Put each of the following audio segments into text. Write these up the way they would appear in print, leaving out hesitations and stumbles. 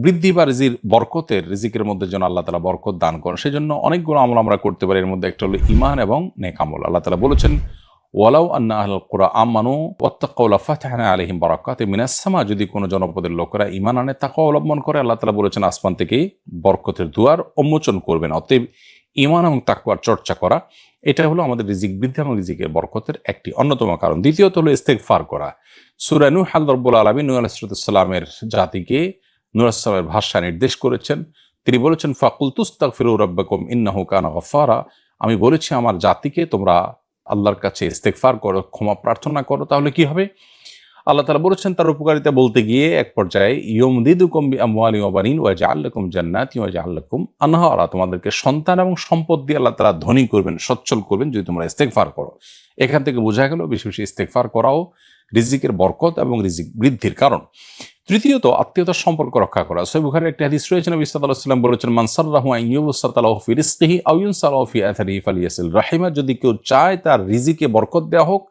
বৃদ্ধি বা রিজিকের মধ্যে যেন আল্লাহ তাআলা বরকত দান করেন, সেজন্য অনেকগুলো আমল আমরা করতে পারি। এর মধ্যে একটা হলো ঈমান এবং নেক আমল। আল্লাহ তাআলা বলেছেন, ওয়ালাউ আন্না আহলাল কুরা আমানু ওয়াত্তাকাউ লাফাতাহনা আলাইহিম বারাকাতিম মিনাস সামা, যদি কোনো জনপদের লোকেরা ঈমান আনে, তাকওয়া অবলম্বন করে, আল্লাহ তাআলা বলেছেন আসমান থেকে বরকতের দুয়ার উন্মোচন করবেন। অতএব ঈমান এবং তাকওয়ার চর্চা করা, এটা হলো আমাদের রিজিক বৃদ্ধি এবং রিজিকের বরকতের একটি অন্যতম কারণ। দ্বিতীয়ত হলো ইস্তেগফার করা। সূরা নূহ রব্বুল আলামিন নূহ আলাইহিস সালামের জাতিকে নূহ আলাইহিস সালামের ভাষায় নির্দেশ করেছেন। তিনি বলেছেন, ফাকুলতু আস্তাগফিরু রাব্বাকুম ইন্নাহু কানা গাফফারা, আমি বলেছি আমার জাতিকে তোমরা আল্লাহর কাছে ইস্তেগফার করো, ক্ষমা প্রার্থনা করো, তাহলে কি হবে? আল্লাহ তাআলা বলেছেন তার উপকারিতা বলতে গিয়ে এক পর্যায়ে, ইয়ুমদিদুকুম বিআমওয়ালিন ওয়া বানিন ওয়া ইয়াজআল লাকুম জান্নাতিন ওয়া ইয়াজআল লাকুম আনহারা, তোমাদেরকে সন্তান এবং সম্পদ দিয়ে আল্লাহ তাআলা ধনী করবেন, সচ্ছল করবেন যদি তোমরা ইস্তেগফার করো। এখান থেকে বোঝা গেল বেশি বেশি ইস্তেগফার করাও রিজিকের বরকত এবং রিজিক বৃদ্ধির কারণ। তৃতীয়ত আত্মীয়তার সম্পর্ক রক্ষা করা। সহিহ বুখারীর একটি হাদিস রয়েছে, নবী সাল্লাল্লাহু আলাইহি ওয়াসাল্লাম বলেছেন, মান সাররাহু আন ইউবসাতা লাহু ফি রিজকিহি আও ইউনসা লাহু ফি আথারিহি ফালিয়াসিল রাহিমা, যদি কেউ চায় তার রিজিকে বরকত দেওয়া হোক,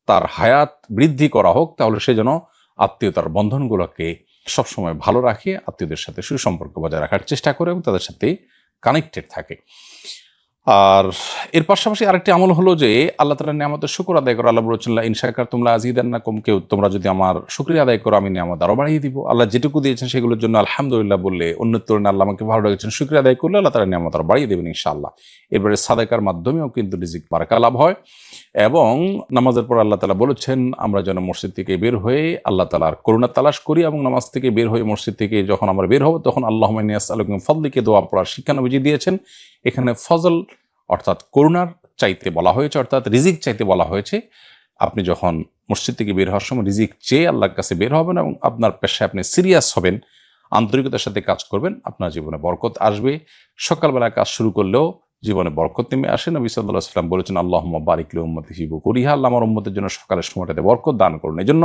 তার হায়াত বৃদ্ধি করা হোক, তাহলে সে যেন আত্মীয়তার বন্ধনগুলোকে সবসময় ভালো রাখে, আত্মীয়দের সাথে সুসম্পর্ক বজায় রাখার চেষ্টা করে এবং তাদের সাথে কানেক্টেড থাকে। আর এর পাশাপাশি আরেকটি আমল হলো যে আল্লাহ তাআলার নিয়ামতের শুকর আদায় করা। আল্লাহ বলেছেন, ইন শাকারতুম লাযিদান্নাকুম, কেউ তোমরা যদি আমার শুকরিয়া আদায় করো আমি নিয়ামত আরো বাড়িয়ে দিব। আল্লাহ যেটুকু দিয়েছেন সেগুলোর জন্য আলহামদুলিল্লাহ বললে, অন্যের তুলনায় আল্লাহ আমাকে ভালো রেখেছেন, শুকরিয়া আদায় করলে আল্লাহ তাআলা নিয়ামত আরো বাড়িয়ে দেবেন ইনশাআল্লাহ। এরপরে সাদাকার মাধ্যমেও কিন্তু রিজিক বারাকা লাভ হয়। এবং নামাজের পর আল্লাহ তাআলা বলেছেন আমরা যেন মসজিদ থেকে বের হয়ে আল্লাহ তাআলার করুণা তালাশ করি, এবং নামাজ থেকে বের হয়ে মসজিদ থেকে যখন আমরা বের হব তখন আল্লাহুম্মা ইন্নী আসআলুকা মিন ফাদলিকা দোয়া পড়ার শিক্ষা নবীজি দিয়েছেন। এখানে ফজল অর্থাৎ করুণার চাইতে বলা হয়েছে, অর্থাৎ রিজিক চাইতে বলা হয়েছে। আপনি যখন মসজিদ থেকে বের হওয়ার সময় রিজিক চেয়ে আল্লাহর কাছে বের হবেন এবং আপনার পেশায় আপনি সিরিয়াস হবেন, আন্তরিকতার সাথে কাজ করবেন, আপনার জীবনে বরকত আসবে। সকালবেলা কাজ শুরু করলেও জীবনে বরকত নেমে আসে। নবী সাল্লাল্লাহু আলাইহি ওয়াসাল্লাম বলেছেন, আল্লাহুম্মা বারিক লি উম্মতি ফি বুকুরিহা, আল্লাহ আমার উম্মতের জন্য সকালের সময়টাতে বরকত দান করুন। এই জন্য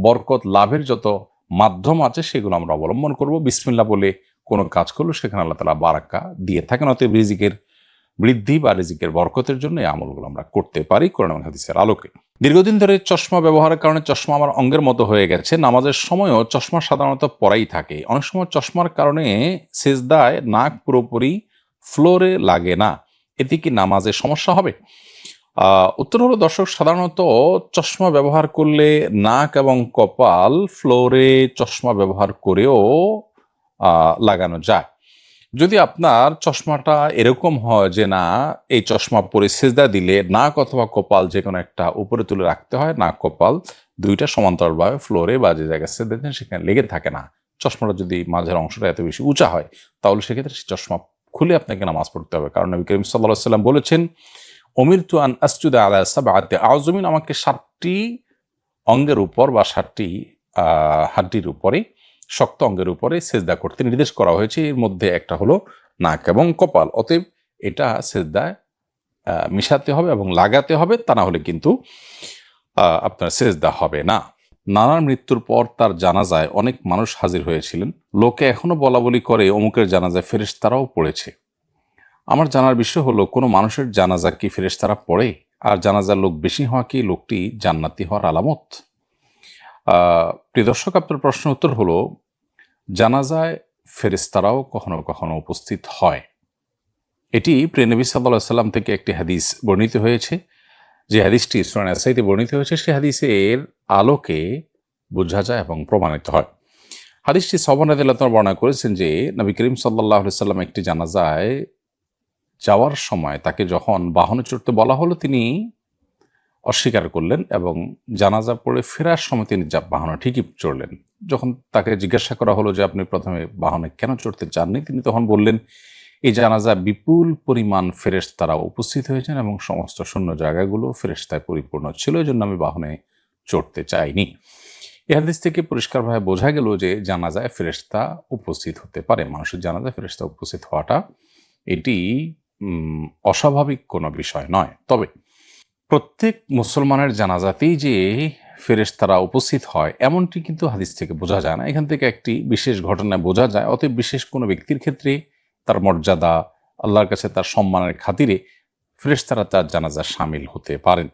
বরকত লাভের যত মাধ্যম আছে সেগুলো আমরা অবলম্বন করব। বিসমিল্লাহ বলে কোনো কাজ করলে সেখানে আল্লাহ তাআলা বারাকা দিয়ে থাকেন। অতএব রিজিকের বৃদ্ধি বা রিজিকের বরকতের জন্য এই আমলগুলো আমরা করতে পারি কোরআন এবং হাদিসের আলোকে। দীর্ঘদিন ধরে চশমা ব্যবহারের কারণে চশমা আমার অঙ্গের মতো হয়ে গেছে। নামাজের সময়ও চশমা সাধারণত পরাই থাকে। অনেক সময় চশমার কারণে সিজদায় নাক পুরোপুরি ফ্লোরে লাগে না, এতে কি নামাজে সমস্যা হবে? উত্তর হলো, দর্শক, সাধারণত চশমা ব্যবহার করলে নাক এবং কপাল ফ্লোরে চশমা ব্যবহার করেও লাগানো যায়। যদি আপনার চশমাটা এরকম হয় যে না, এই চশমা পরে সিজদা দিলে নাক অথবা কপাল যে কোনো একটা উপরে তুলে রাখতে হয়, নাক কপাল দুইটা সমান্তরালভাবে ফ্লোরে বা যে জায়গায় সিজদা দেন সেখানে লেগে থাকে না, চশমাটা যদি মাঝের অংশটা এত বেশি উঁচা হয়, তাহলে সেক্ষেত্রে সেই চশমা খুলে আপনাকে নামাজ পড়তে হবে। কারণ নবী করিম সাল্লাল্লাহু আলাইহি ওয়াসাল্লাম বলেছেন, উমিরতু আন আসজুদা আলা সাবআতি আযমিন, আমাকে 7টি অঙ্গের উপর বা 7টি হাড্ডির উপরে, শক্ত অঙ্গের উপরে সেজদা করতে নির্দেশ করা হয়েছে। এর মধ্যে একটা হলো নাক এবং কপাল। অতএব এটা সেজদায় মিশাতে হবে এবং লাগাতে হবে, তা না হলে কিন্তু আপনার সেজদা হবে না। নানার মৃত্যুর পর তার জানাজায় অনেক মানুষ হাজির হয়েছিলেন। লোকে এখনো বলা বলি করে অমুকের জানাজায় ফেরেশতারাও পড়েছে। আমার জানার বিষয় হলো, কোনো মানুষের জানাজা কি ফেরেশতারা পড়ে? আর জানাজার লোক বেশি হওয়া কি লোকটি জান্নাতি হওয়ার আলামত? প্রিয় দর্শক, আপনার প্রশ্নের উত্তর হলো, জানাজায় ফেরেশতারাও কখনো কখনো উপস্থিত হয়। এটি প্রিয় নবী সাল্লাল্লাহু আলাইহি ওয়াসাল্লাম থেকে একটি হাদিস বর্ণিত হয়েছে। যে হাদিসটি সূরা নাসাইতে বর্ণিত হয়েছে, সে হাদিসের আলোকে বোঝা যায় এবং প্রমাণিত হয়। হাদিসটি সাওবান রাদিয়াল্লাহু তাআলা বর্ণনা করেছেন যে নবী করিম সাল্লাল্লাহু আলাইহি ওয়াসাল্লাম একটি জানাজায় যাওয়ার সময় তাকে যখন বাহনে চড়তে বলা হলো, তিনি অস্বীকার করলেন এবং জানাজা পড়ে ফেরার সময় তিনি বাহনে ঠিকই চড়লেন। যখন তাকে জিজ্ঞাসা করা হলো যে আপনি প্রথমে বাহনে কেন চড়তে চাননি, তিনি তখন বললেন, এই জানাজা বিপুল পরিমাণ ফেরেশতারা উপস্থিত হয়েছেন এবং সমস্ত শূন্য জায়গাগুলো ফেরেশতায় পরিপূর্ণ ছিল, এই জন্য আমি বাহনে চড়তে চাইনি। এই হাদিস থেকে পরিষ্কারভাবে বোঝা গেল যে জানাজায় ফেরেশতা উপস্থিত হতে পারে। মানুষের জানাজায় ফেরেশতা উপস্থিত হওয়াটা এটি অস্বাভাবিক কোনো বিষয় নয়। তবে প্রত্যেক মুসলমানের জানাজাতেই যে ফেরেশতারা উপস্থিত হয় এমনটি কিন্তু হাদিস থেকে বোঝা যায় না। এখান থেকে একটি বিশেষ ঘটনায় বোঝা যায়। অতএব বিশেষ কোনো ব্যক্তির ক্ষেত্রে তার মর্যাদা, আল্লাহর কাছে তার সম্মানের খাতিরে ফেরেশতারা তার জানাজা শামিল হতে পারেন।